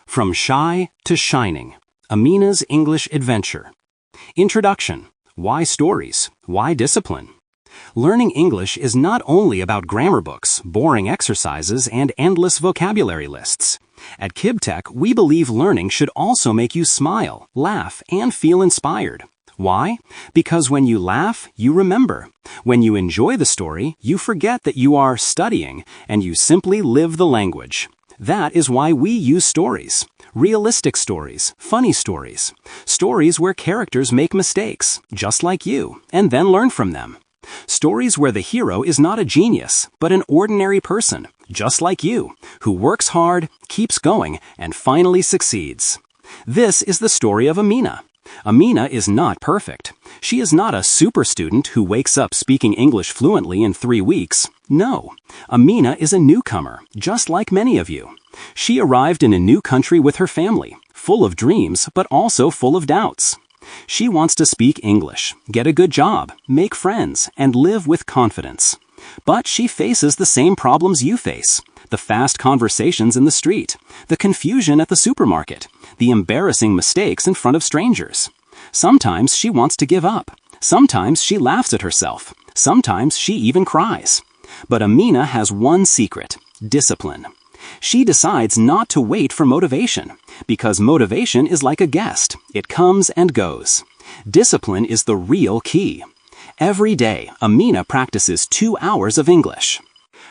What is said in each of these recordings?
From Shy to Shining, AMINA'S English Adventure. Introduction. Why stories? Why discipline? Learning English is not only about grammar books, boring exercises, and endless vocabulary lists. At KibTech, we believe learning should also make you smile, laugh, and feel inspired. Why? Because when you laugh, you remember. When you enjoy the story, you forget that you are studying, and you simply live the language. That is why we use stories. Realistic stories, funny stories. Stories where characters make mistakes, just like you, and then learn from them. Stories where the hero is not a genius, but an ordinary person, just like you, who works hard, keeps going, and finally succeeds. This is the story of Amina. Amina is not perfect. She is not a super student who wakes up speaking English fluently in 3 weeks. No, Amina is a newcomer, just like many of you. She arrived in a new country with her family, full of dreams, but also full of doubts. She wants to speak English, get a good job, make friends, and live with confidence. But she faces the same problems you face. The fast conversations in the street, the confusion at the supermarket, the embarrassing mistakes in front of strangers. Sometimes she wants to give up. Sometimes she laughs at herself. Sometimes she even cries. But Amina has one secret: discipline. She decides not to wait for motivation, because motivation is like a guest. It comes and goes. Discipline is the real key. Every day, Amina practices 2 hours of English.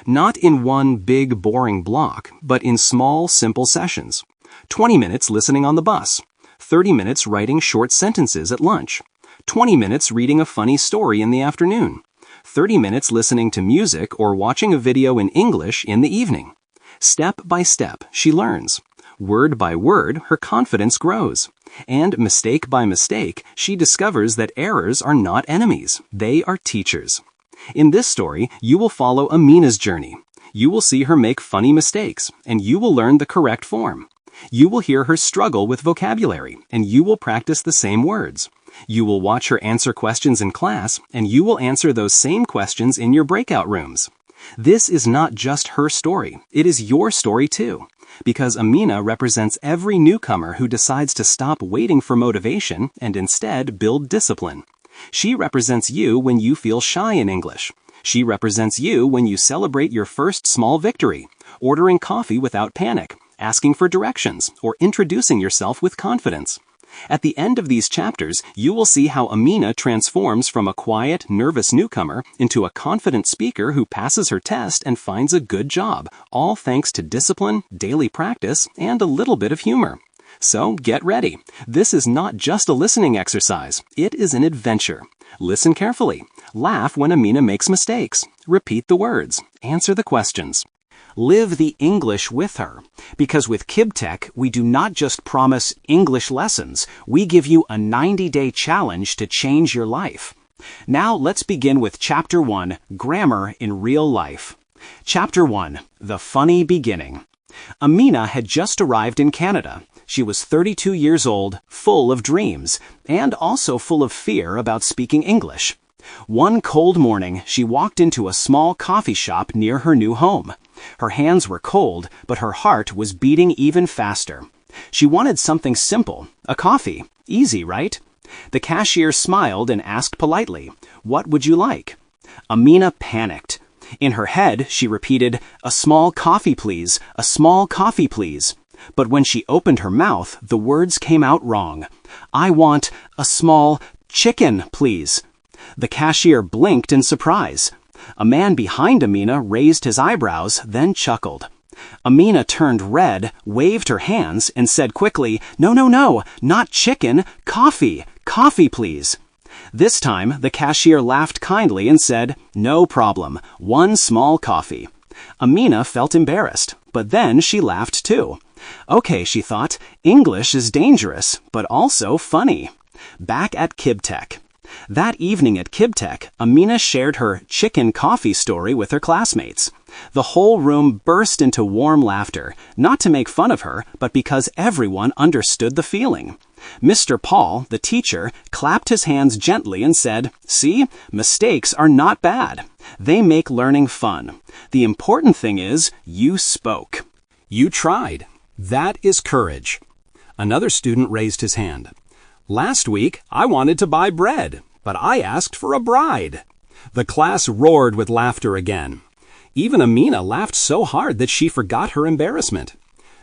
Not in one big, boring block, but in small, simple sessions. 20 minutes listening on the bus. 30 minutes writing short sentences at lunch. 20 minutes reading a funny story in the afternoon. 30 minutes listening to music or watching a video in English in the evening. Step by step, she learns. Word by word, her confidence grows. And mistake by mistake, she discovers that errors are not enemies. They are teachers. In this story, you will follow Amina's journey. You will see her make funny mistakes, and you will learn the correct form. You will hear her struggle with vocabulary, and you will practice the same words. You will watch her answer questions in class, and you will answer those same questions in your breakout rooms. This is not just her story, it is your story too, because Amina represents every newcomer who decides to stop waiting for motivation and instead build discipline. She represents you when you feel shy in English. She represents you when you celebrate your first small victory, ordering coffee without panic, asking for directions, or introducing yourself with confidence. At the end of these chapters, you will see how Amina transforms from a quiet, nervous newcomer into a confident speaker who passes her test and finds a good job, all thanks to discipline, daily practice, and a little bit of humor. So get ready. This is not just a listening exercise. It is an adventure. Listen carefully. Laugh when Amina makes mistakes. Repeat the words. Answer the questions. Live the English with her, because with KibTech, we do not just promise English lessons, we give you a 90-day challenge to change your life. Now let's begin with Chapter 1, Grammar in Real Life. Chapter 1, The Funny Beginning. Amina had just arrived in Canada. She was 32 years old, full of dreams, and also full of fear about speaking English. One cold morning, she walked into a small coffee shop near her new home. Her hands were cold, but her heart was beating even faster. She wanted something simple, a coffee. Easy, right? The cashier smiled and asked politely, "What would you like?" Amina panicked. In her head, she repeated, "A small coffee, please. A small coffee, please." But when she opened her mouth, the words came out wrong. "I want a small chicken, please." The cashier blinked in surprise. A man behind Amina raised his eyebrows, then chuckled. Amina turned red, waved her hands, and said quickly, "No, no, no, not chicken, coffee, coffee, please." This time, the cashier laughed kindly and said, "No problem, 1 small coffee." Amina felt embarrassed, but then she laughed too. Okay, she thought, English is dangerous, but also funny. Back at KibTech. That evening at KibTech, Amina shared her chicken coffee story with her classmates. The whole room burst into warm laughter, not to make fun of her, but because everyone understood the feeling. Mr. Paul, the teacher, clapped his hands gently and said, "See, mistakes are not bad. They make learning fun. The important thing is, you spoke. You tried. That is courage. Another student raised his hand. Last week, I wanted to buy bread, but I asked for a bride. The class roared with laughter again. Even Amina laughed so hard that she forgot her embarrassment.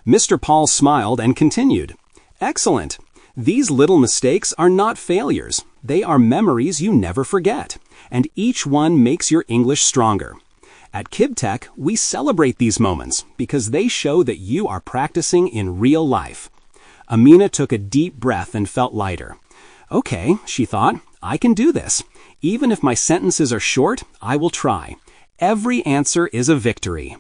Mr. Paul smiled and continued. Excellent. These little mistakes are not failures. They are memories you never forget, and each one makes your English stronger. At KibTech, we celebrate these moments because they show that you are practicing in real life. Amina took a deep breath and felt lighter. Okay, she thought, I can do this. Even if my sentences are short, I will try. Every answer is a victory.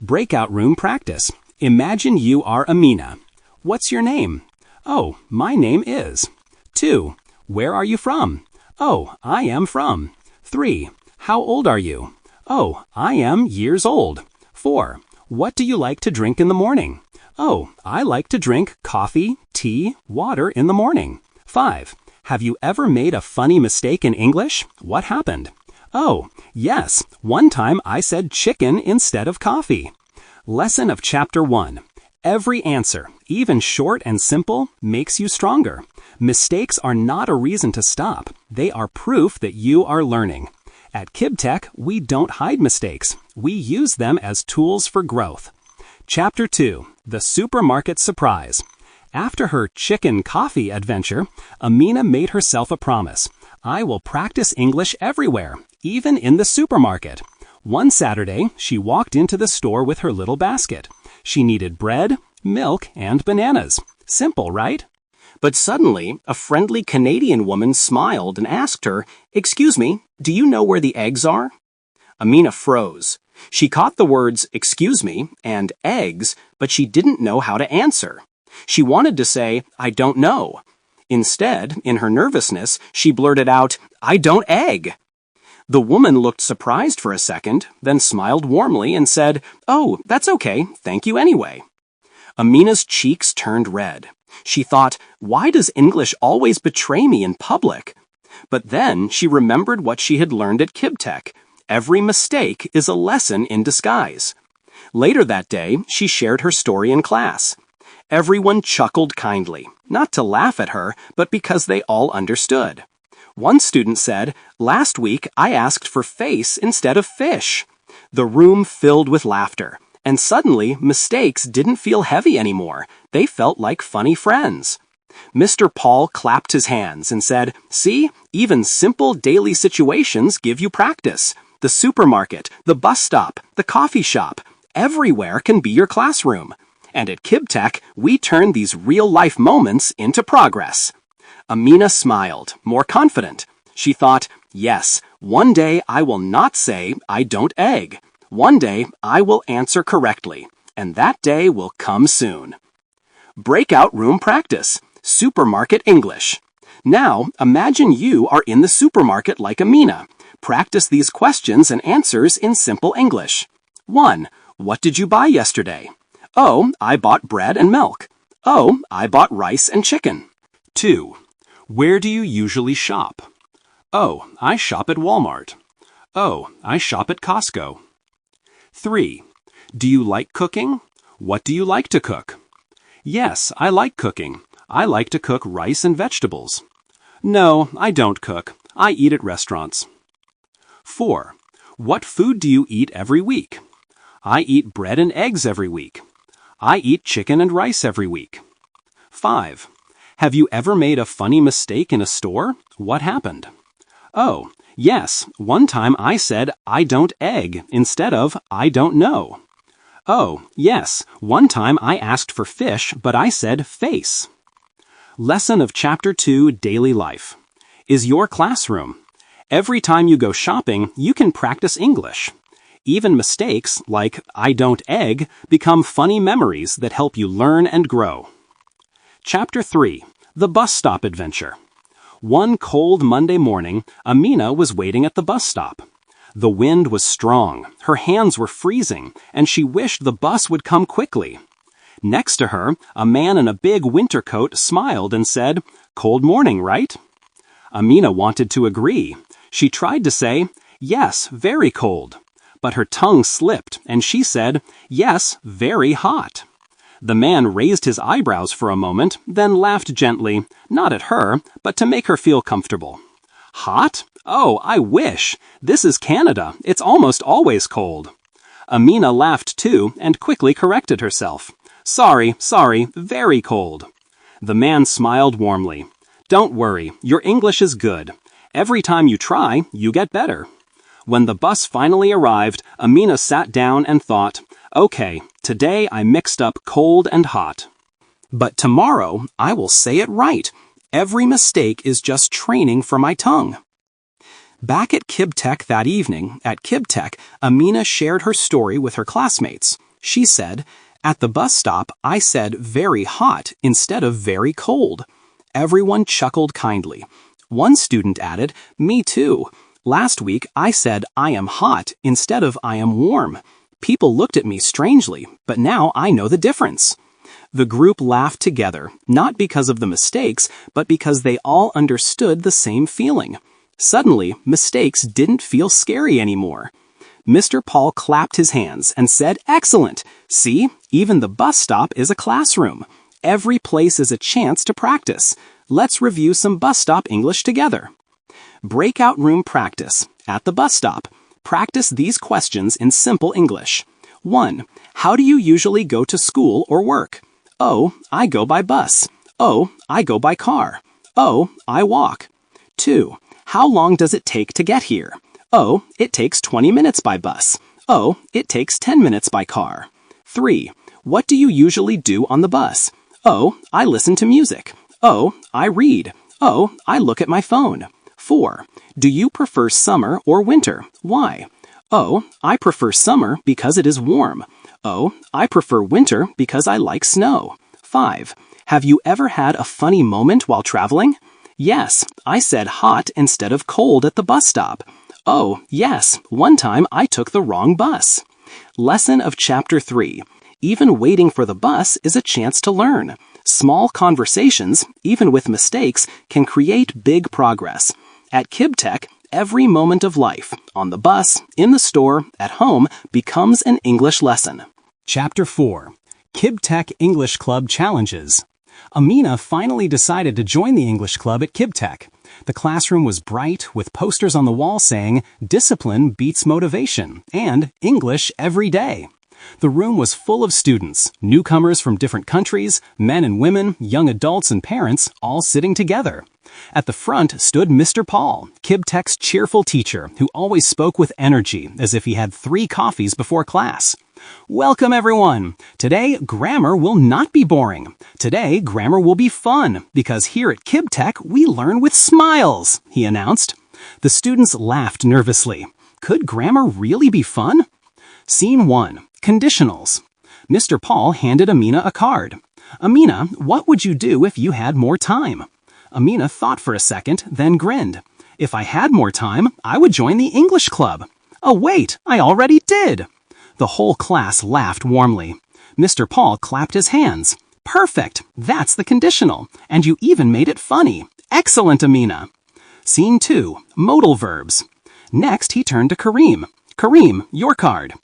Breakout room practice. Imagine you are Amina. What's your name? Oh, my name is. 2. Where are you from? Oh, I am from. 3. How old are you? Oh, I am years old. 4. What do you like to drink in the morning? Oh, I like to drink coffee, tea, water in the morning. 5. Have you ever made a funny mistake in English? What happened? Oh, yes, one time I said chicken instead of coffee. Lesson of Chapter 1. Every answer, even short and simple, makes you stronger. Mistakes are not a reason to stop. They are proof that you are learning. At KibTech, we don't hide mistakes. We use them as tools for growth. Chapter 2. The Supermarket Surprise. After her chicken coffee adventure, Amina made herself a promise. I will practice English everywhere, even in the supermarket. One Saturday, she walked into the store with her little basket. She needed bread, milk, and bananas. Simple, right? But suddenly, a friendly Canadian woman smiled and asked her, "Excuse me, do you know where the eggs are?" Amina froze. She caught the words "excuse me" and "eggs," but she didn't know how to answer. She wanted to say, "I don't know." Instead, in her nervousness, she blurted out, "I don't egg." The woman looked surprised for a second, then smiled warmly and said, "Oh, that's okay. Thank you anyway." Amina's cheeks turned red. She thought, why does English always betray me in public? But then she remembered what she had learned at KibTech. Every mistake is a lesson in disguise. Later that day, she shared her story in class. Everyone chuckled kindly, not to laugh at her, but because they all understood. One student said, "Last week I asked for face instead of fish." The room filled with laughter, and suddenly mistakes didn't feel heavy anymore. They felt like funny friends. Mr. Paul clapped his hands and said, "See, even simple daily situations give you practice. The supermarket, the bus stop, the coffee shop, everywhere can be your classroom. And at KibTech, we turn these real-life moments into progress." Amina smiled, more confident. She thought, yes, one day I will not say I don't egg. One day I will answer correctly, and that day will come soon. Breakout room practice. Supermarket English. Now, imagine you are in the supermarket like Amina. Practice these questions and answers in simple English. 1. What did you buy yesterday? Oh, I bought bread and milk. Oh, I bought rice and chicken. 2. Where do you usually shop? Oh, I shop at Walmart. Oh, I shop at Costco. 3. Do you like cooking? What do you like to cook? Yes, I like cooking. I like to cook rice and vegetables. No, I don't cook. I eat at restaurants. 4. What food do you eat every week? I eat bread and eggs every week. I eat chicken and rice every week. 5. Have you ever made a funny mistake in a store? What happened? Oh, yes, one time I said I don't egg instead of I don't know. Oh, yes, one time I asked for fish, but I said face. Lesson of Chapter 2, Daily Life. Is your classroom. Every time you go shopping, you can practice English. Even mistakes, like I don't egg, become funny memories that help you learn and grow. Chapter 3. The Bus Stop Adventure. One cold Monday morning, Amina was waiting at the bus stop. The wind was strong, her hands were freezing, and she wished the bus would come quickly. Next to her, a man in a big winter coat smiled and said, "Cold morning, right?" Amina wanted to agree. She tried to say, "Yes, very cold." But her tongue slipped, and she said, "Yes, very hot." The man raised his eyebrows for a moment, then laughed gently, not at her, but to make her feel comfortable. Hot? Oh, I wish. This is Canada. It's almost always cold. Amina laughed too and quickly corrected herself. Sorry, very cold. The man smiled warmly. Don't worry, your English is good. Every time you try, you get better. When the bus finally arrived, Amina sat down and thought, okay, today I mixed up cold and hot. But tomorrow, I will say it right. Every mistake is just training for my tongue. Back at KibTech that evening, at KibTech, Amina shared her story with her classmates. She said, at the bus stop, I said very hot instead of very cold. Everyone chuckled kindly. One student added, me too. Last week, I said I am hot instead of I am warm. People looked at me strangely, but now I know the difference. The group laughed together, not because of the mistakes, but because they all understood the same feeling. Suddenly, mistakes didn't feel scary anymore. Mr. Paul clapped his hands and said, excellent! See, even the bus stop is a classroom. Every place is a chance to practice. Let's review some bus stop English together. Breakout room practice. At the bus stop, practice these questions in simple English. 1. How do you usually go to school or work? Oh, I go by bus. Oh, I go by car. Oh, I walk. 2. How long does it take to get here? Oh, it takes 20 minutes by bus. Oh, it takes 10 minutes by car. 3. What do you usually do on the bus? Oh, I listen to music. Oh, I read. Oh, I look at my phone. 4. Do you prefer summer or winter? Why? Oh, I prefer summer because it is warm. Oh, I prefer winter because I like snow. 5. Have you ever had a funny moment while traveling? Yes, I said hot instead of cold at the bus stop. Oh, yes, one time I took the wrong bus. Lesson of Chapter 3. Even waiting for the bus is a chance to learn. Small conversations, even with mistakes, can create big progress. At KibTech, every moment of life, on the bus, in the store, at home, becomes an English lesson. Chapter 4. KibTech English Club Challenges. Amina finally decided to join the English Club at KibTech. The classroom was bright, with posters on the wall saying, "Discipline beats motivation," and "English every day." The room was full of students, newcomers from different countries, men and women, young adults and parents, all sitting together. At the front stood Mr. Paul, KibTech's cheerful teacher, who always spoke with energy, as if he had 3 coffees before class. Welcome, everyone! Today, grammar will not be boring. Today, grammar will be fun, because here at KibTech, we learn with smiles, he announced. The students laughed nervously. Could grammar really be fun? Scene 1. Conditionals. Mr. Paul handed Amina a card. Amina, what would you do if you had more time? Amina thought for a second, then grinned. If I had more time, I would join the English Club. Oh, wait, I already did. The whole class laughed warmly. Mr. Paul clapped his hands. Perfect, that's the conditional, and you even made it funny. Excellent, Amina. Scene 2. Modal verbs. Next, he turned to Kareem. Kareem, your card.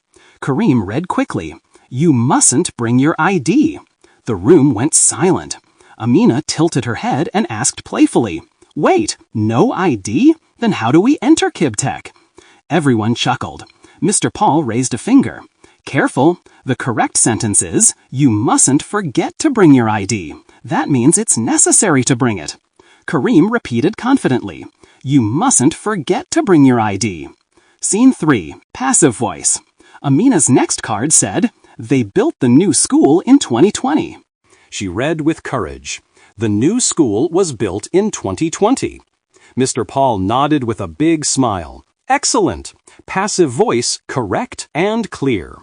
Kareem read quickly. You mustn't bring your ID. The room went silent. Amina tilted her head and asked playfully, Wait, no ID? Then how do we enter KibTech? Everyone chuckled. Mr. Paul raised a finger. Careful, the correct sentence is, you mustn't forget to bring your ID. That means it's necessary to bring it. Kareem repeated confidently, you mustn't forget to bring your ID. Scene 3. Passive voice. Amina's next card said, they built the new school in 2020. She read with courage. The new school was built in 2020. Mr. Paul nodded with a big smile. Excellent! Passive voice correct and clear.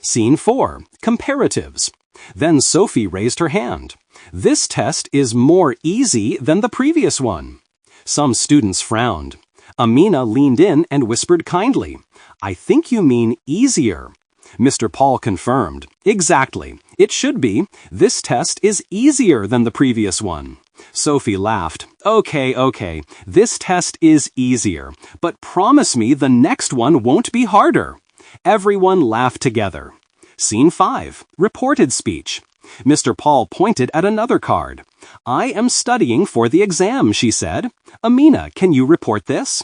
Scene 4. Comparatives. Then Sophie raised her hand. This test is more easy than the previous one. Some students frowned. Amina leaned in and whispered kindly, I think you mean easier. Mr. Paul confirmed. Exactly. It should be. This test is easier than the previous one. Sophie laughed. Okay. This test is easier, but promise me the next one won't be harder. Everyone laughed together. Scene 5. Reported speech. Mr. Paul pointed at another card. "I am studying for the exam," she said. "Amina, can you report this?"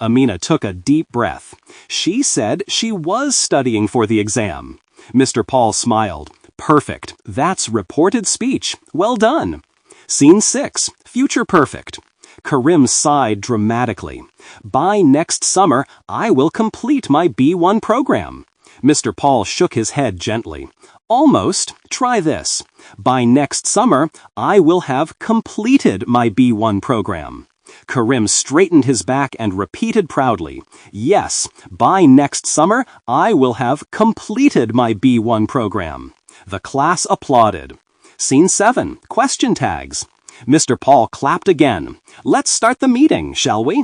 Amina took a deep breath. She said she was studying for the exam. Mr. Paul smiled. "Perfect. That's reported speech. Well done." Scene 6. Future Perfect. Karim sighed dramatically. "By next summer, I will complete my B1 program." Mr. Paul shook his head gently. "Almost. Try this. By next summer, I will have completed my B1 program." Karim straightened his back and repeated proudly, "Yes, by next summer, I will have completed my B1 program." The class applauded. Scene 7. Question tags. Mr. Paul clapped again. "Let's start the meeting, shall we?"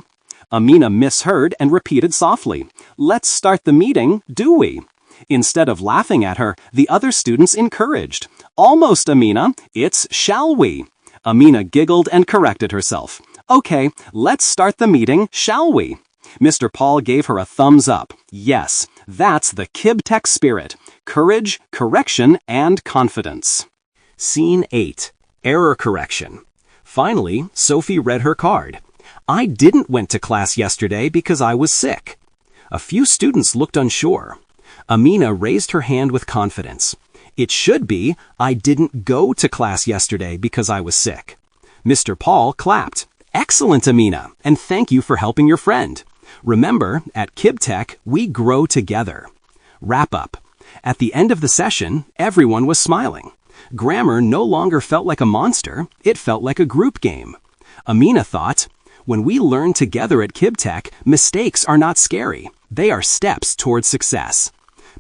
Amina misheard and repeated softly, "Let's start the meeting, do we?" Instead of laughing at her, the other students encouraged. "Almost, Amina. It's shall we?" Amina giggled and corrected herself. "Okay, let's start the meeting, shall we?" Mr. Paul gave her a thumbs up. Yes, that's the KibTech spirit. Courage, correction, and confidence. Scene 8. Error correction. Finally, Sophie read her card. "I didn't went to class yesterday because I was sick." A few students looked unsure. Amina raised her hand with confidence. "It should be, I didn't go to class yesterday because I was sick." Mr. Paul clapped. "Excellent, Amina, and thank you for helping your friend. Remember, at KibTech, we grow together." Wrap up. At the end of the session, everyone was smiling. Grammar no longer felt like a monster, it felt like a group game. Amina thought, "When we learn together at KibTech, mistakes are not scary. They are steps toward success."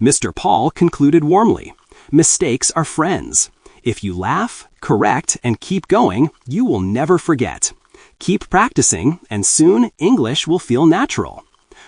Mr. Paul concluded warmly, "Mistakes are friends. If you laugh, correct, and keep going, you will never forget. Keep practicing, and soon English will feel natural."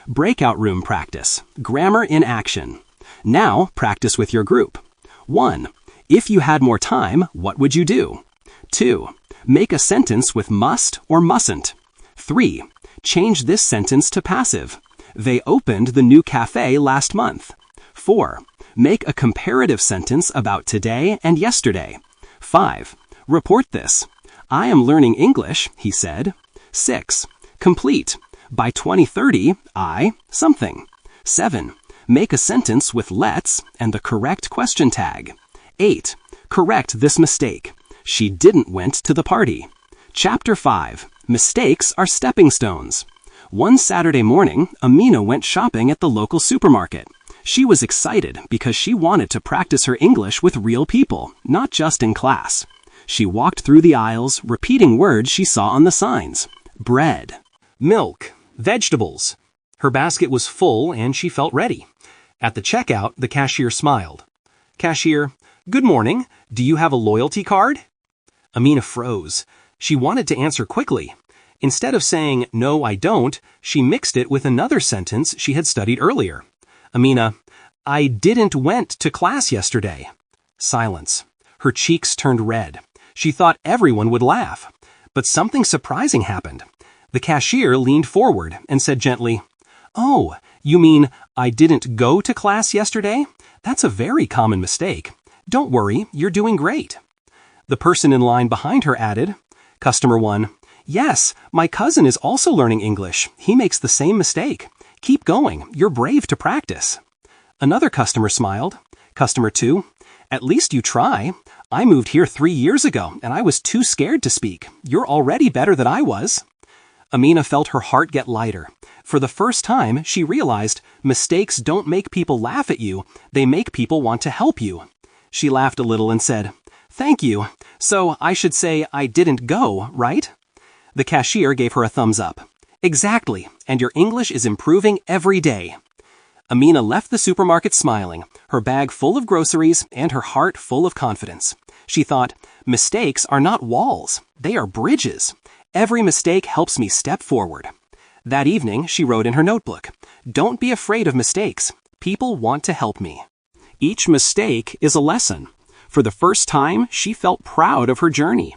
Breakout room practice. Grammar in action. Now practice with your group. 1. If you had more time, what would you do? 2. Make a sentence with must or mustn't. 3. Change this sentence to passive. They opened the new cafe last month. 4. Make a comparative sentence about today and yesterday. 5. Report this. "I am learning English," he said. 6. Complete. "By 2030, I something." 7. Make a sentence with let's and the correct question tag. 8. Correct this mistake. "She didn't went to the party." Chapter 5. Mistakes are stepping stones. One Saturday morning, Amina went shopping at the local supermarket. She was excited because she wanted to practice her English with real people, not just in class. She walked through the aisles, repeating words she saw on the signs. Bread, milk, vegetables. Her basket was full and she felt ready. At the checkout, the cashier smiled. "Cashier, good morning. Do you have a loyalty card?" Amina froze. She wanted to answer quickly. Instead of saying, "No, I don't," she mixed it with another sentence she had studied earlier. "Amina, I didn't went to class yesterday." Silence. Her cheeks turned red. She thought everyone would laugh. But something surprising happened. The cashier leaned forward and said gently, "Oh, you mean I didn't go to class yesterday? That's a very common mistake. Don't worry, you're doing great." The person in line behind her added, Customer 1, "Yes, my cousin is also learning English. He makes the same mistake. Keep going, you're brave to practice." Another customer smiled. Customer 2, "At least you try. I moved here 3 years ago and I was too scared to speak. You're already better than I was." Amina felt her heart get lighter. For the first time, she realized mistakes don't make people laugh at you, they make people want to help you. She laughed a little and said, "Thank you. So I should say I didn't go, right?" The cashier gave her a thumbs up. "Exactly, and your English is improving every day." Amina left the supermarket smiling, her bag full of groceries and her heart full of confidence. She thought, mistakes are not walls, they are bridges. Every mistake helps me step forward. That evening, she wrote in her notebook, "Don't be afraid of mistakes. People want to help me." Each mistake is a lesson. For the first time, she felt proud of her journey.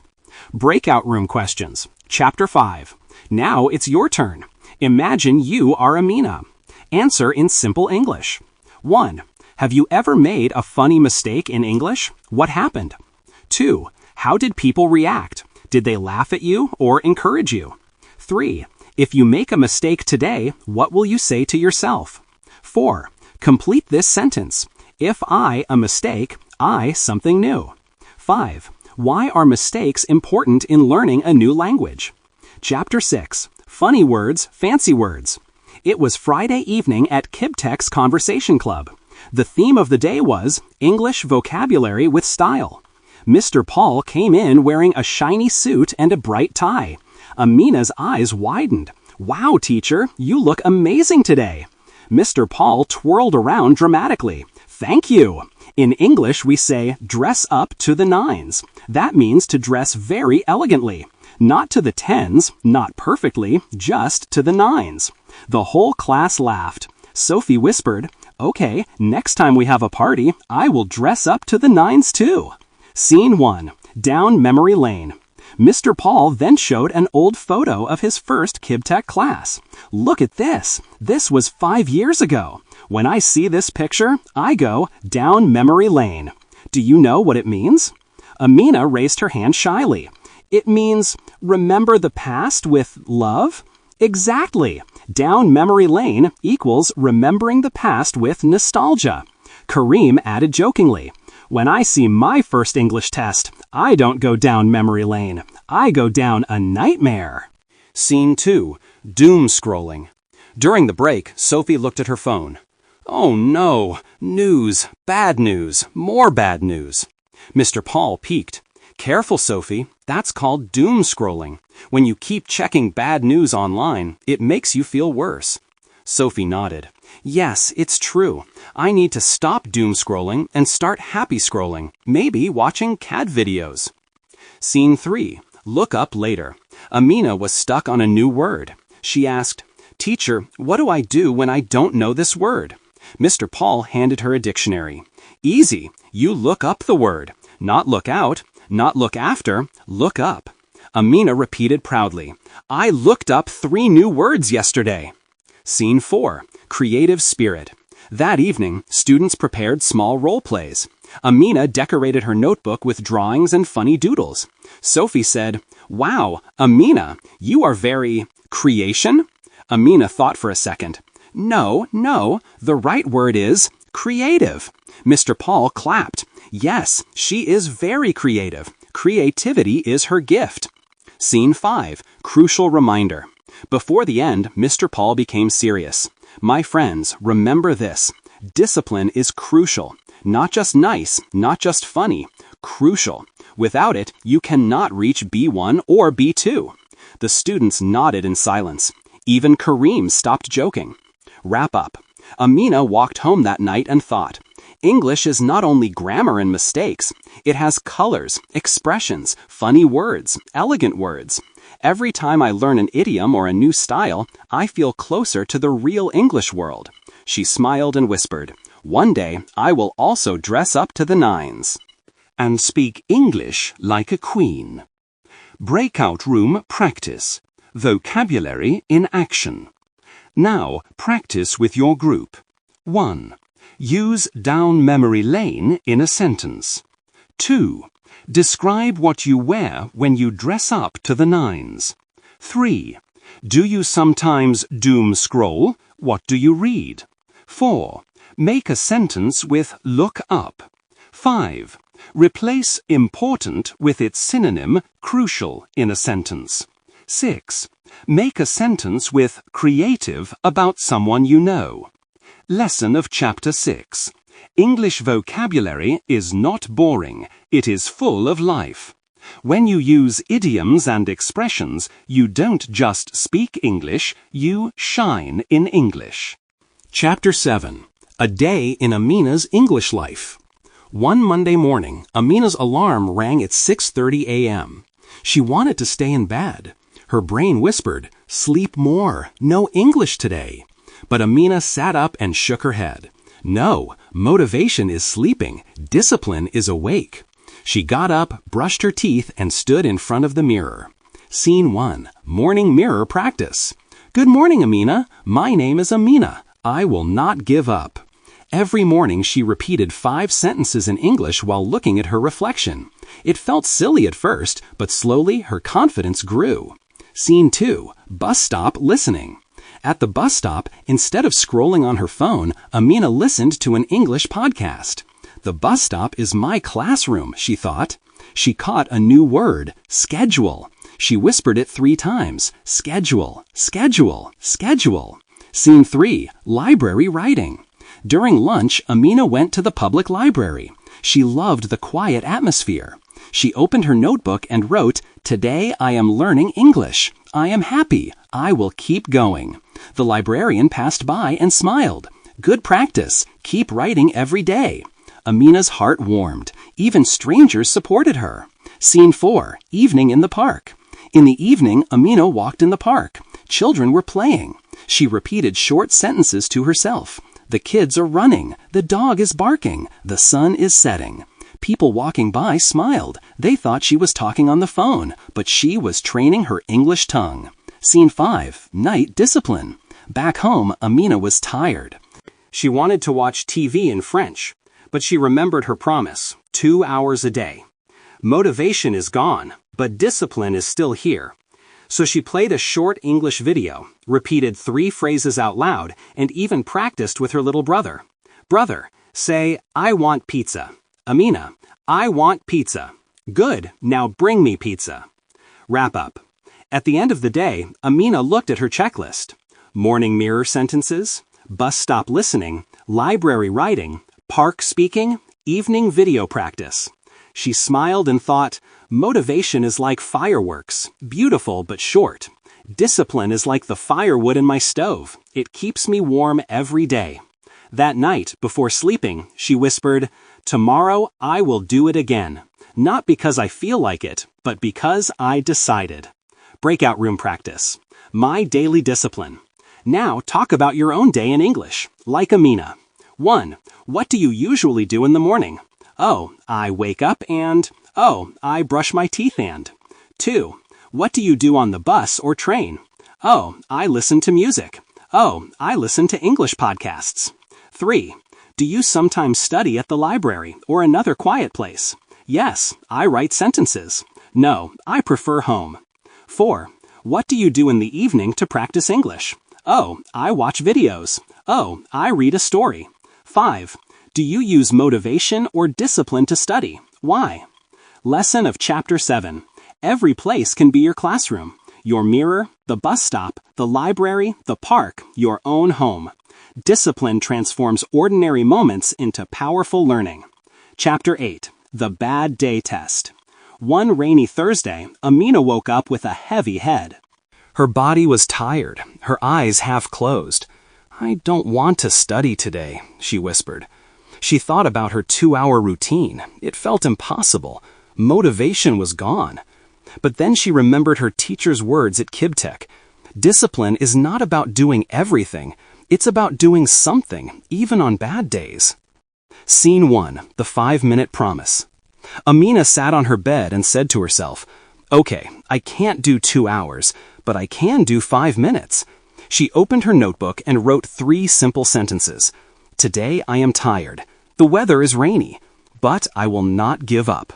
Breakout room questions. Chapter 5. Now it's your turn. Imagine you are Amina. Answer in simple English. 1. Have you ever made a funny mistake in English? What happened? 2. How did people react? Did they laugh at you or encourage you? 3. If you make a mistake today, what will you say to yourself? 4. Complete this sentence. If I, a mistake, I, something new. 5. Why are mistakes important in learning a new language? Chapter 6. Funny words, fancy words. It was Friday evening at KibTech's Conversation Club. The theme of the day was English Vocabulary with Style. Mr. Paul came in wearing a shiny suit and a bright tie. Amina's eyes widened. Wow, teacher, you look amazing today. Mr. Paul twirled around dramatically. Thank you. In English, we say dress up to the nines. That means to dress very elegantly. Not to the tens, not perfectly, just to the nines. The whole class laughed. Sophie whispered, "Okay, next time we have a party, I will dress up to the nines too." Scene 1. Down memory lane. Mr. Paul then showed an old photo of his first KibTech class. Look at this. This was 5 years ago. When I see this picture, I go down memory lane. Do you know what it means? Amina raised her hand shyly. It means remember the past with love? Exactly. Down memory lane equals remembering the past with nostalgia. Kareem added jokingly, "When I see my first English test, I don't go down memory lane. I go down a nightmare." Scene 2. Doom scrolling. During the break, Sophie looked at her phone. Oh no! News! Bad news! More bad news! Mr. Paul peeked. Careful, Sophie. That's called doom scrolling. When you keep checking bad news online, it makes you feel worse. Sophie nodded. Yes, it's true. I need to stop doom scrolling and start happy scrolling, maybe watching cat videos. Scene 3. Look up later. Amina was stuck on a new word. She asked, "Teacher, what do I do when I don't know this word?" Mr. Paul handed her a dictionary. Easy. You look up the word. Not look out, not look after, look up. Amina repeated proudly, "I looked up 3 new words yesterday." Scene 4. Creative spirit. That evening, students prepared small role plays. Amina decorated her notebook with drawings and funny doodles. Sophie said, "Wow, Amina, you are very creation?" Amina thought for a second. No, the right word is creative. Mr. Paul clapped. Yes, she is very creative. Creativity is her gift. Scene 5. Crucial reminder. Before the end, Mr. Paul became serious. My friends, remember this. Discipline is crucial. Not just nice, not just funny. Crucial. Without it, you cannot reach B1 or B2. The students nodded in silence. Even Kareem stopped joking. Wrap up. Amina walked home that night and thought, English is not only grammar and mistakes. It has colors, expressions, funny words, elegant words. Every time I learn an idiom or a new style, I feel closer to the real English world. She smiled and whispered, "One day I will also dress up to the nines." And speak English like a queen. Breakout room practice. Vocabulary in action. Now practice with your group. 1. Use down memory lane in a sentence. 2. Describe what you wear when you dress up to the nines. 3. Do you sometimes doom scroll? What do you read? 4. Make a sentence with look up. 5. Replace important with its synonym crucial in a sentence. 6. Make a sentence with creative about someone you know. Lesson of Chapter 6. English vocabulary is not boring, it is full of life. When you use idioms and expressions, you don't just speak English, you shine in English. Chapter 7. A Day in Amina's English Life. One Monday morning, Amina's alarm rang at 6:30 a.m. She wanted to stay in bed. Her brain whispered, "Sleep more, no English today." But Amina sat up and shook her head. No, motivation is sleeping, discipline is awake. She got up, brushed her teeth, and stood in front of the mirror. Scene 1. Morning mirror practice. Good morning, Amina. My name is Amina. I will not give up. Every morning she repeated 5 sentences in English while looking at her reflection. It felt silly at first, but slowly her confidence grew. Scene 2. Bus stop listening. At the bus stop, instead of scrolling on her phone, Amina listened to an English podcast. The bus stop is my classroom, she thought. She caught a new word, schedule. She whispered it 3 times. Schedule, schedule, schedule. Scene 3. Library writing. During lunch, Amina went to the public library. She loved the quiet atmosphere. She opened her notebook and wrote, "Today I am learning English. I am happy. I will keep going." The librarian passed by and smiled. "Good practice. Keep writing every day." Amina's heart warmed. Even strangers supported her. Scene 4. Evening in the park. In the evening, Amina walked in the park. Children were playing. She repeated short sentences to herself. The kids are running. The dog is barking. The sun is setting. People walking by smiled. They thought she was talking on the phone, but she was training her English tongue. Scene 5. Night discipline. Back home, Amina was tired. She wanted to watch TV in French, but she remembered her promise, 2 hours a day. Motivation is gone, but discipline is still here. So she played a short English video, repeated 3 phrases out loud, and even practiced with her little brother. "Brother, say, I want pizza." "Amina, I want pizza." "Good, now bring me pizza." Wrap up. At the end of the day, Amina looked at her checklist. Morning mirror sentences, bus stop listening, library writing, park speaking, evening video practice. She smiled and thought, motivation is like fireworks, beautiful but short. Discipline is like the firewood in my stove. It keeps me warm every day. That night, before sleeping, she whispered, "Tomorrow I will do it again. Not because I feel like it, but because I decided." Breakout room practice. My daily discipline. Now talk about your own day in English, like Amina. 1. What do you usually do in the morning? "Oh, I wake up and..." "Oh, I brush my teeth and..." 2. What do you do on the bus or train? "Oh, I listen to music." "Oh, I listen to English podcasts." 3. Do you sometimes study at the library or another quiet place? "Yes, I write sentences." "No, I prefer home." 4. What do you do in the evening to practice English? "Oh, I watch videos." "Oh, I read a story." 5. Do you use motivation or discipline to study? Why? Lesson of Chapter 7. Every place can be your classroom. Your mirror, the bus stop, the library, the park, your own home. Discipline transforms ordinary moments into powerful learning. Chapter 8. The Bad Day Test. One rainy Thursday, Amina woke up with a heavy head. Her body was tired, her eyes half closed. "I don't want to study today," she whispered. She thought about her 2-hour routine. It felt impossible. Motivation was gone. But then she remembered her teacher's words at KibTech. Discipline is not about doing everything. It's about doing something, even on bad days. Scene 1. The 5-minute promise. Amina sat on her bed and said to herself, "Okay, I can't do 2 hours, but I can do 5 minutes." She opened her notebook and wrote 3 simple sentences. "Today I am tired. The weather is rainy, but I will not give up."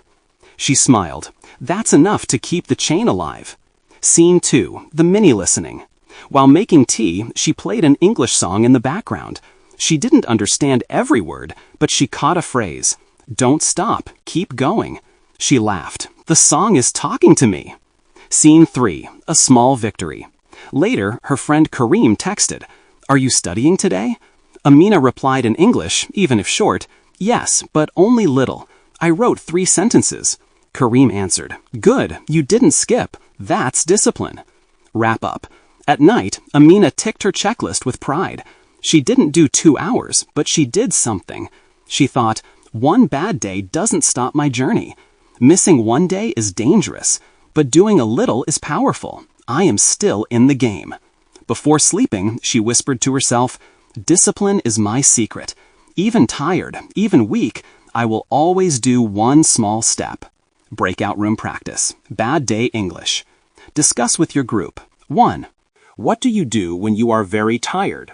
She smiled. That's enough to keep the chain alive. Scene 2. The mini listening. While making tea, she played an English song in the background. She didn't understand every word, but she caught a phrase. "Don't stop. Keep going." She laughed. The song is talking to me. Scene 3. A small victory. Later, her friend Kareem texted, "Are you studying today?" Amina replied in English, even if short, "Yes, but only little. I wrote 3 sentences." Kareem answered, "Good, you didn't skip. That's discipline." Wrap up. At night, Amina ticked her checklist with pride. She didn't do 2 hours, but she did something. She thought, one bad day doesn't stop my journey. Missing one day is dangerous, but doing a little is powerful. I am still in the game. Before sleeping, she whispered to herself, "Discipline is my secret. Even tired, even weak, I will always do one small step." Breakout room practice. Bad day English. Discuss with your group. 1. What do you do when you are very tired?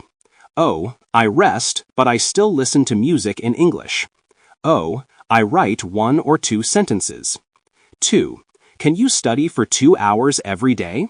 Oh, I rest, but I still listen to music in English. Oh, I write 1 or 2 sentences. 2. Can you study for 2 hours every day?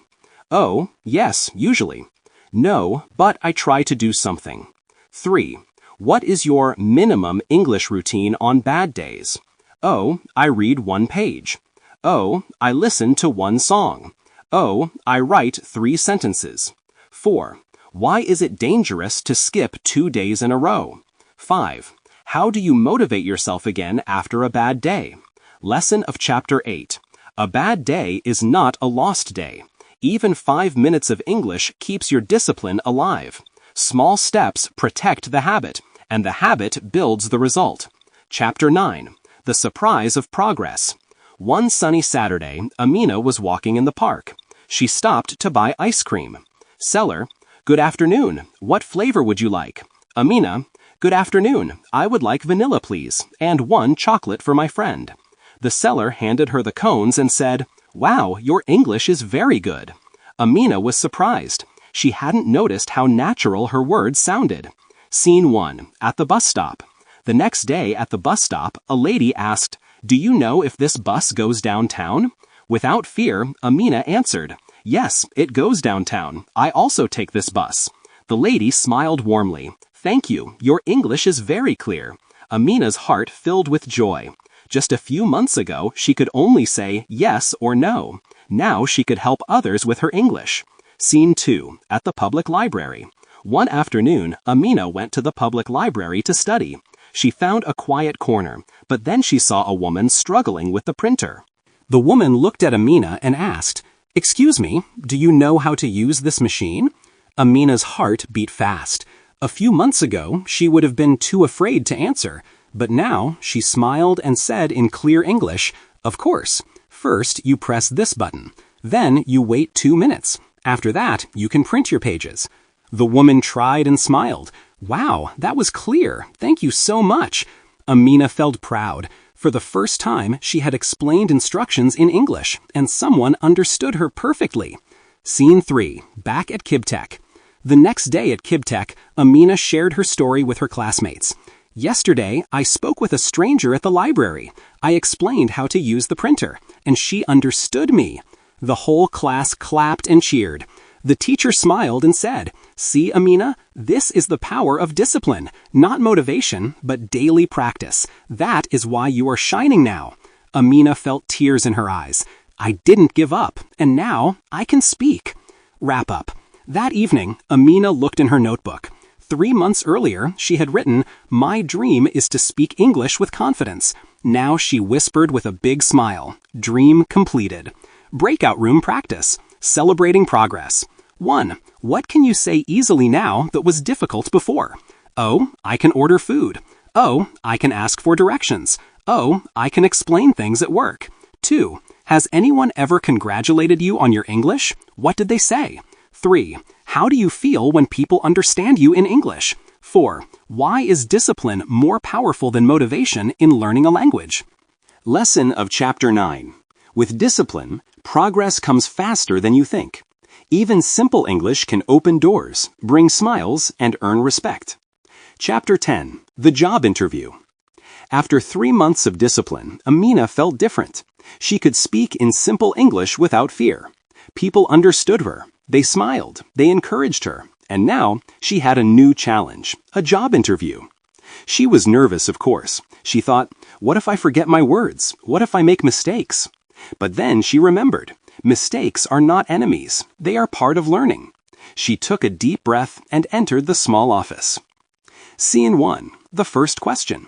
Oh, yes, usually. No, but I try to do something. 3. What is your minimum English routine on bad days? Oh, I read 1 page. Oh, I listen to 1 song. Oh, I write 3 sentences. 4. Why is it dangerous to skip 2 days in a row? 5. How do you motivate yourself again after a bad day? Lesson of Chapter 8. A bad day is not a lost day. Even 5 minutes of English keeps your discipline alive. Small steps protect the habit, and the habit builds the result. Chapter 9. The surprise of progress. One sunny Saturday, Amina was walking in the park. She stopped to buy ice cream. Seller, good afternoon. What flavor would you like? Amina, good afternoon. I would like vanilla, please, and 1 chocolate for my friend. The seller handed her the cones and said, Wow, your English is very good. Amina was surprised. She hadn't noticed how natural her words sounded. Scene 1. At the bus stop. The next day at the bus stop, a lady asked, Do you know if this bus goes downtown? Without fear, Amina answered, Yes, it goes downtown. I also take this bus. The lady smiled warmly. Thank you. Your English is very clear. Amina's heart filled with joy. Just a few months ago, she could only say yes or no. Now she could help others with her English. Scene 2. At the public library. One afternoon, Amina went to the public library to study. She found a quiet corner, but then she saw a woman struggling with the printer. The woman looked at Amina and asked, Excuse me, do you know how to use this machine? Amina's heart beat fast. A few months ago, she would have been too afraid to answer, but now she smiled and said in clear English, Of course. First, you press this button. Then you wait 2 minutes. After that, you can print your pages. The woman tried and smiled. Wow, that was clear. Thank you so much. Amina felt proud. For the first time, she had explained instructions in English, and someone understood her perfectly. Scene 3. Back at Kibtech. The next day at Kibtech, Amina shared her story with her classmates. Yesterday, I spoke with a stranger at the library. I explained how to use the printer, and she understood me. The whole class clapped and cheered. The teacher smiled and said, See, Amina, this is the power of discipline, not motivation, but daily practice. That is why you are shining now. Amina felt tears in her eyes. I didn't give up, and now I can speak. Wrap up. That evening, Amina looked in her notebook. 3 months earlier, she had written, My dream is to speak English with confidence. Now she whispered with a big smile, Dream completed. Breakout room practice. Celebrating progress. 1. What can you say easily now that was difficult before? Oh, I can order food. Oh, I can ask for directions. Oh, I can explain things at work. 2. Has anyone ever congratulated you on your English? What did they say? 3. How do you feel when people understand you in English? 4. Why is discipline more powerful than motivation in learning a language? Lesson of Chapter 9. With discipline, progress comes faster than you think. Even simple English can open doors, bring smiles, and earn respect. Chapter 10. The Job Interview. After 3 months of discipline, Amina felt different. She could speak in simple English without fear. People understood her. They smiled. They encouraged her. And now she had a new challenge, a job interview. She was nervous, of course. She thought, what if I forget my words? What if I make mistakes? But then she remembered, mistakes are not enemies. They are part of learning. She took a deep breath and entered the small office. Scene 1. The first question.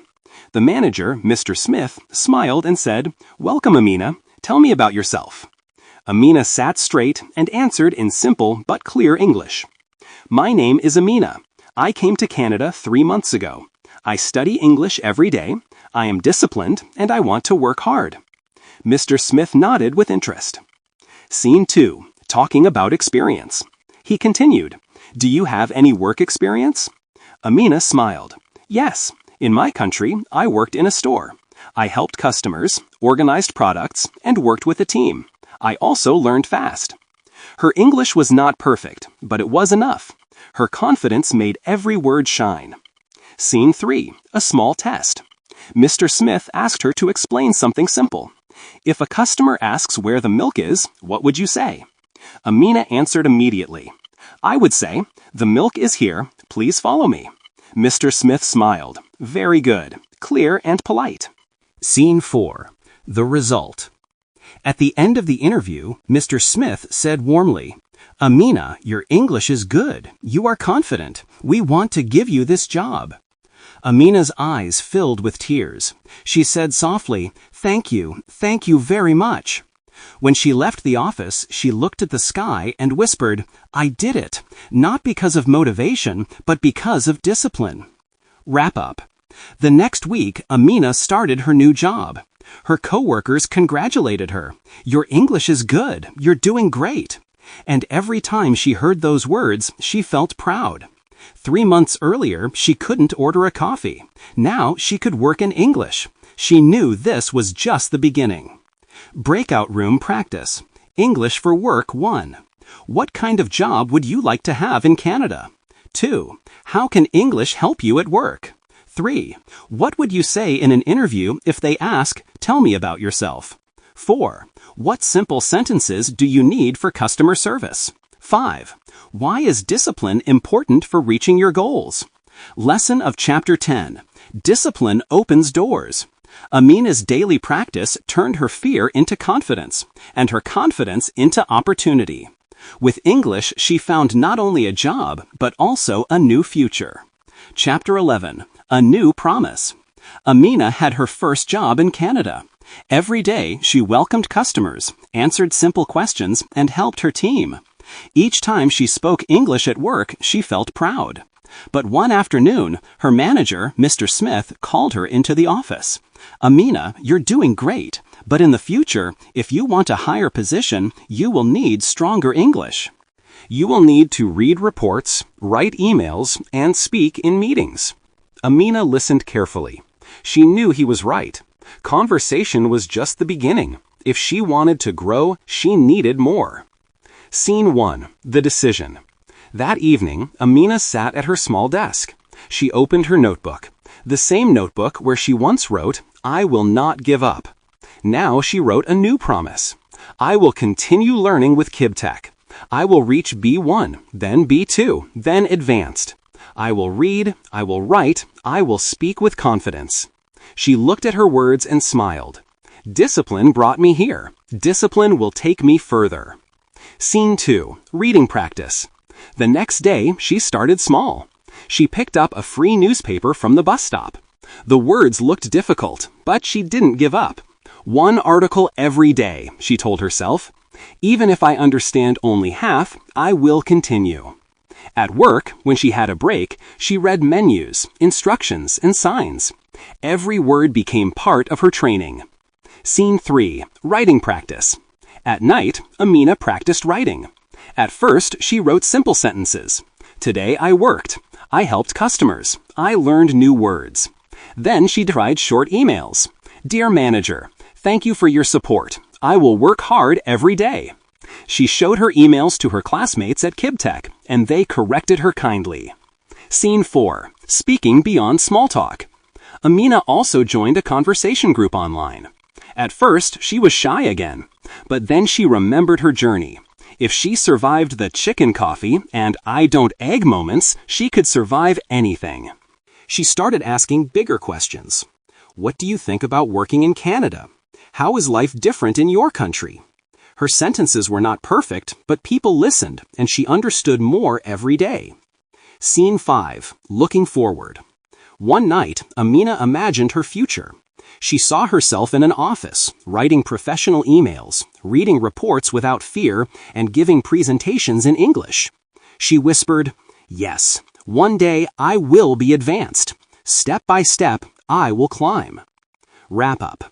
The manager, Mr. Smith, smiled and said, Welcome, Amina. Tell me about yourself. Amina sat straight and answered in simple but clear English. My name is Amina. I came to Canada 3 months ago. I study English every day. I am disciplined and I want to work hard. Mr. Smith nodded with interest. Scene 2. Talking about experience. He continued, Do you have any work experience? Amina smiled. Yes, in my country, I worked in a store. I helped customers, organized products, and worked with a team. I also learned fast. Her English was not perfect, but it was enough. Her confidence made every word shine. Scene 3. A small test. Mr. Smith asked her to explain something simple. If a customer asks where the milk is, what would you say? Amina answered immediately. I would say, the milk is here, please follow me. Mr. Smith smiled. Very good, clear and polite. Scene 4. The result. At the end of the interview, Mr. Smith said warmly, Amina, your English is good. You are confident. We want to give you this job. Amina's eyes filled with tears. She said softly, thank you very much. When she left the office, she looked at the sky and whispered, I did it, not because of motivation, but because of discipline. Wrap up. The next week, Amina started her new job. Her coworkers congratulated her. Your English is good. You're doing great. And every time she heard those words, she felt proud. 3 months earlier, she couldn't order a coffee. Now she could work in English. She knew this was just the beginning. Breakout room practice. English for Work 1. What kind of job would you like to have in Canada? 2. How can English help you at work? 3. What would you say in an interview if they ask, tell me about yourself? 4. What simple sentences do you need for customer service? 5. Why is discipline important for reaching your goals? Lesson of Chapter 10. Discipline opens doors. Amina's daily practice turned her fear into confidence, and her confidence into opportunity. With English, she found not only a job, but also a new future. Chapter 11. A new promise. Amina had her first job in Canada. Every day, she welcomed customers, answered simple questions, and helped her team. Each time she spoke English at work, she felt proud. But one afternoon, her manager, Mr. Smith, called her into the office. Amina, you're doing great, but in the future, if you want a higher position, you will need stronger English. You will need to read reports, write emails, and speak in meetings. Amina listened carefully. She knew he was right. Conversation was just the beginning. If she wanted to grow, she needed more. Scene 1. The decision. That evening, Amina sat at her small desk. She opened her notebook. The same notebook where she once wrote, I will not give up. Now she wrote a new promise. I will continue learning with KibTech. I will reach B1, then B2, then advanced. I will read, I will write, I will speak with confidence. She looked at her words and smiled. Discipline brought me here. Discipline will take me further. Scene 2. Reading practice. The next day, she started small. She picked up a free newspaper from the bus stop. The words looked difficult, but she didn't give up. 1 article every day, she told herself. Even if I understand only half, I will continue. At work, when she had a break, she read menus, instructions, and signs. Every word became part of her training. Scene 3. Writing practice. At night, Amina practiced writing. At first, she wrote simple sentences. Today I worked. I helped customers. I learned new words. Then she tried short emails. Dear manager, thank you for your support. I will work hard every day. She showed her emails to her classmates at KibTech, and they corrected her kindly. Scene 4. Speaking beyond small talk. Amina also joined a conversation group online. At first, she was shy again, but then she remembered her journey. If she survived the chicken coffee and I don't egg moments, she could survive anything. She started asking bigger questions. What do you think about working in Canada? How is life different in your country? Her sentences were not perfect, but people listened, and she understood more every day. Scene 5. Looking forward. One night, Amina imagined her future. She saw herself in an office, writing professional emails, reading reports without fear, and giving presentations in English. She whispered, yes, one day I will be advanced. Step by step, I will climb. Wrap up.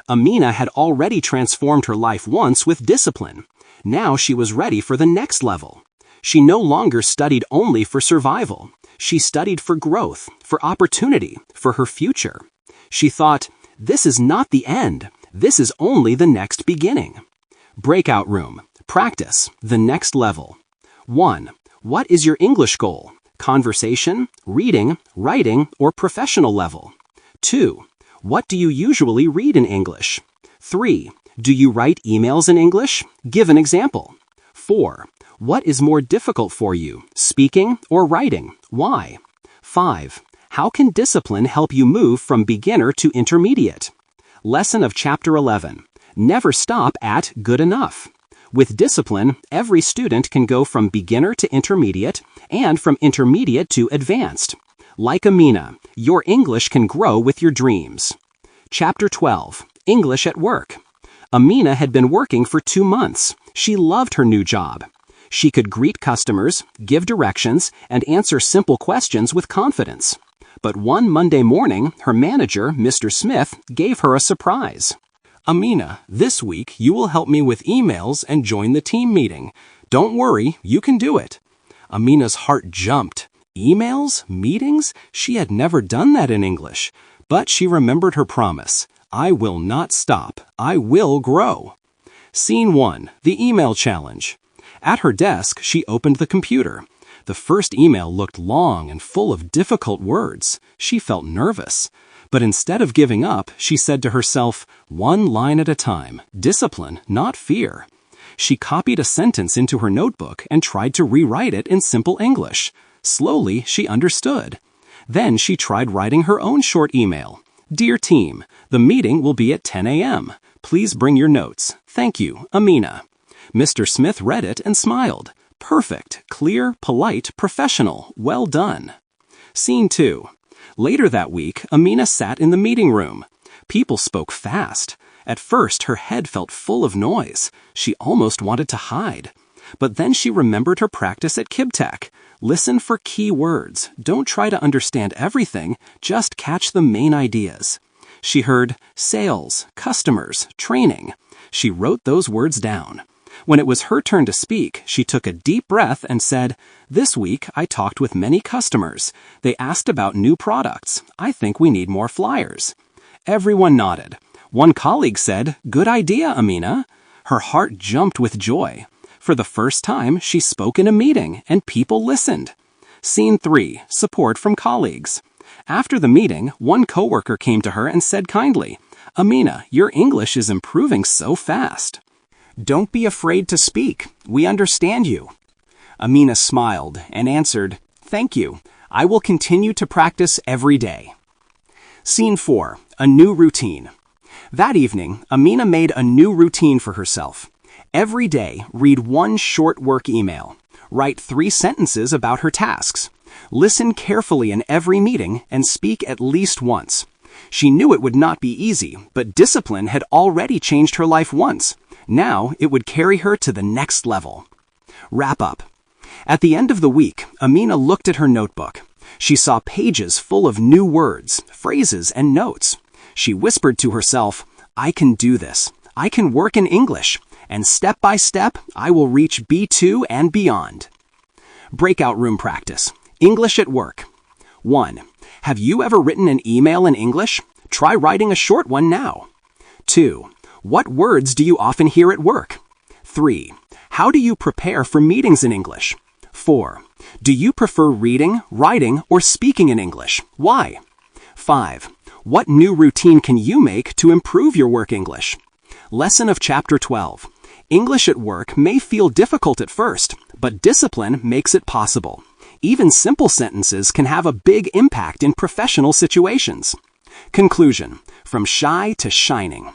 Amina had already transformed her life once with discipline. Now she was ready for the next level. She no longer studied only for survival. She studied for growth, for opportunity, for her future. She thought, this is not the end. This is only the next beginning. Breakout room. Practice. The next level. 1. What is your English goal? Conversation, reading, writing, or professional level? 2. What do you usually read in English? 3. Do you write emails in English? Give an example. 4. What is more difficult for you, speaking or writing? Why? 5. How can discipline help you move from beginner to intermediate? Lesson of Chapter 11. Never stop at good enough. With discipline, every student can go from beginner to intermediate and from intermediate to advanced. Like Amina, your English can grow with your dreams. Chapter 12. English at Work. Amina had been working for 2 months. She loved her new job. She could greet customers, give directions, and answer simple questions with confidence. But one Monday morning, her manager, Mr. Smith, gave her a surprise. Amina, this week you will help me with emails and join the team meeting. Don't worry, you can do it. Amina's heart jumped. Emails? Meetings? She had never done that in English. But she remembered her promise. I will not stop. I will grow. Scene 1. The Email Challenge. At her desk, she opened the computer. The first email looked long and full of difficult words. She felt nervous. But instead of giving up, she said to herself, one line at a time, discipline, not fear. She copied a sentence into her notebook and tried to rewrite it in simple English. Slowly, she understood. Then she tried writing her own short email. Dear team, the meeting will be at 10 a.m. Please bring your notes. Thank you, Amina. Mr. Smith read it and smiled. Perfect, clear, polite, professional. Well done. Scene 2. Later that week, Amina sat in the meeting room. People spoke fast. At first, her head felt full of noise. She almost wanted to hide. But then she remembered her practice at KibTech. Listen for key words. Don't try to understand everything. Just catch the main ideas. She heard sales, customers, training. She wrote those words down. When it was her turn to speak, she took a deep breath and said, This week I talked with many customers. They asked about new products. I think we need more flyers. Everyone nodded. One colleague said, Good idea, Amina. Her heart jumped with joy. For the first time, she spoke in a meeting and people listened. Scene 3. Support from colleagues. After the meeting, one coworker came to her and said kindly, Amina, your English is improving so fast. Don't be afraid to speak. We understand you. Amina smiled and answered, Thank you. I will continue to practice every day. Scene 4. A new routine. That evening, Amina made a new routine for herself. Every day, read one short work email. Write 3 sentences about her tasks. Listen carefully in every meeting and speak at least once. She knew it would not be easy, but discipline had already changed her life once. Now it would carry her to the next level. Wrap up. At the end of the week, Amina looked at her notebook. She saw pages full of new words, phrases, and notes. She whispered to herself, I can do this. I can work in English. And step by step, I will reach B2 and beyond. Breakout room practice. English at work. 1. Have you ever written an email in English? Try writing a short one now. 2. What words do you often hear at work? 3. How do you prepare for meetings in English? 4. Do you prefer reading, writing, or speaking in English? Why? 5. What new routine can you make to improve your work English? Lesson of Chapter 12. English at work may feel difficult at first, but discipline makes it possible. Even simple sentences can have a big impact in professional situations. Conclusion. From shy to shining.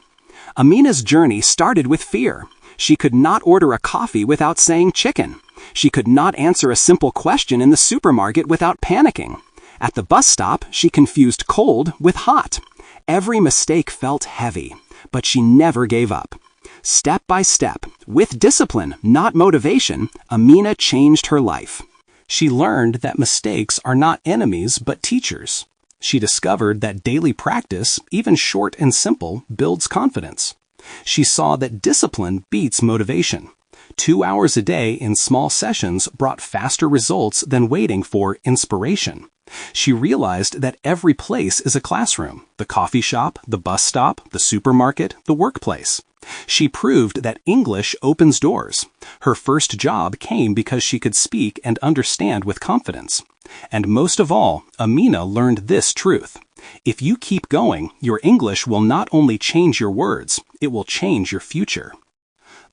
Amina's journey started with fear. She could not order a coffee without saying chicken. She could not answer a simple question in the supermarket without panicking. At the bus stop, she confused cold with hot. Every mistake felt heavy, but she never gave up. Step by step, with discipline, not motivation, Amina changed her life. She learned that mistakes are not enemies but teachers. She discovered that daily practice, even short and simple, builds confidence. She saw that discipline beats motivation. 2 hours a day in small sessions brought faster results than waiting for inspiration. She realized that every place is a classroom: the coffee shop, the bus stop, the supermarket, the workplace. She proved that English opens doors. Her first job came because she could speak and understand with confidence. And most of all, Amina learned this truth: if you keep going, your English will not only change your words, it will change your future.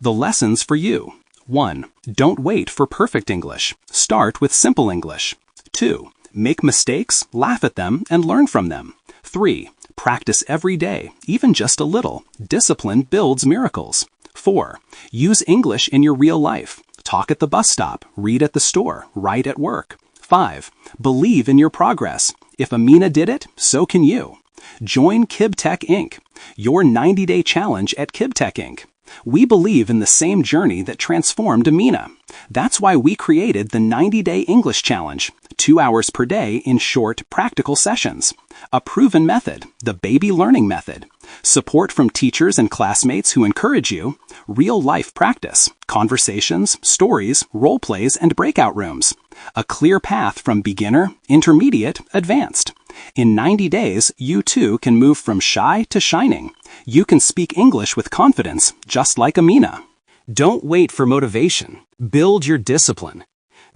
The lessons for you. 1. Don't wait for perfect English. Start with simple English. 2. Make mistakes, laugh at them, and learn from them. 3. Practice every day, even just a little. Discipline builds miracles. 4. Use English in your real life. Talk at the bus stop, read at the store, write at work. 5. Believe in your progress. If Amina did it, so can you. Join KibTech Inc., your 90-day challenge at KibTech Inc. We believe in the same journey that transformed Amina. That's why we created the 90-Day English Challenge, 2 hours per day in short, practical sessions. A proven method, the baby learning method. Support from teachers and classmates who encourage you. Real-life practice, conversations, stories, role plays, and breakout rooms. A clear path from beginner, intermediate, advanced. In 90 days, you too can move from shy to shining. You can speak English with confidence, just like Amina. Don't wait for motivation. Build your discipline.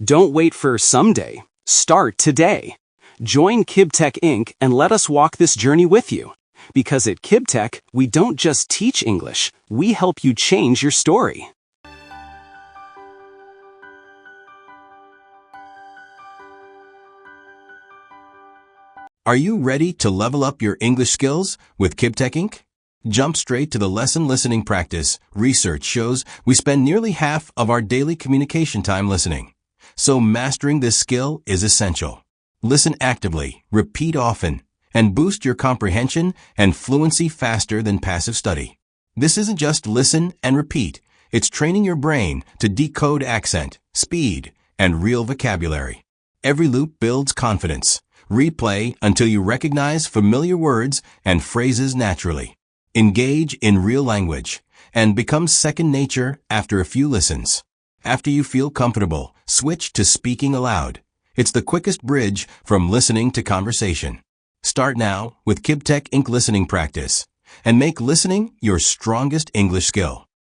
Don't wait for someday. Start today. Join KibTech Inc. and let us walk this journey with you. Because at KibTech, we don't just teach English, we help you change your story. Are you ready to level up your English skills with KibTech Inc.? Jump straight to the lesson listening practice. Research shows we spend nearly half of our daily communication time listening. So mastering this skill is essential. Listen actively, repeat often, and boost your comprehension and fluency faster than passive study. This isn't just listen and repeat. It's training your brain to decode accent, speed, and real vocabulary. Every loop builds confidence. Replay until you recognize familiar words and phrases naturally. Engage in real language and become second nature after a few listens. After you feel comfortable, switch to speaking aloud. It's the quickest bridge from listening to conversation. Start now with KibTech Inc. listening practice and make listening your strongest English skill.